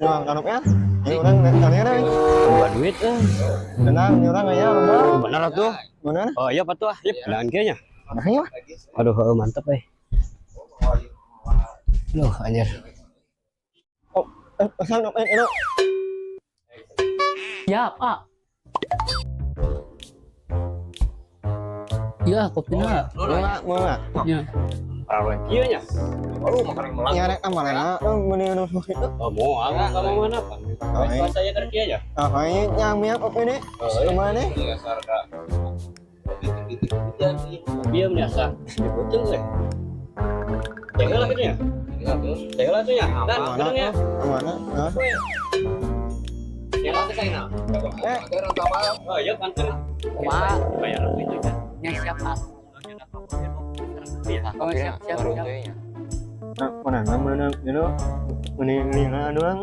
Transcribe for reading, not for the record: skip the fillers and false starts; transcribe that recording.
Nah, kanopnya. Ini orang tanya deh. Buat duit Tenang, ini orang aja lomba. benar tuh. Mana? Oh iya patuh ah. Yep, dan kayaknya. Nah, ya. Aduh, mantap Loh, anjir. Oh, pesan itu. Ya, Pak. Ya, kopinya. Mau nggak? Ya. Awet kieu nya. Aduh, makan melang. Nyarek amalena, mending nu itu. Oh, mau ah, kamu mana, Pak? Pas saya kerja kieu aja. Ah, ini nyamiak kopi deh. Kemana nih? Dia biasa. Betul we. Jaga lah ya. Jaga lah tuh ya. Dan tenang ya. Kemana? Hah? Jaga ke sana. Oh, iya kan. Wah. Bayar itu kan. Yang siap, Pak. Oh, siap. Nah, mana? Mana? Ini doang.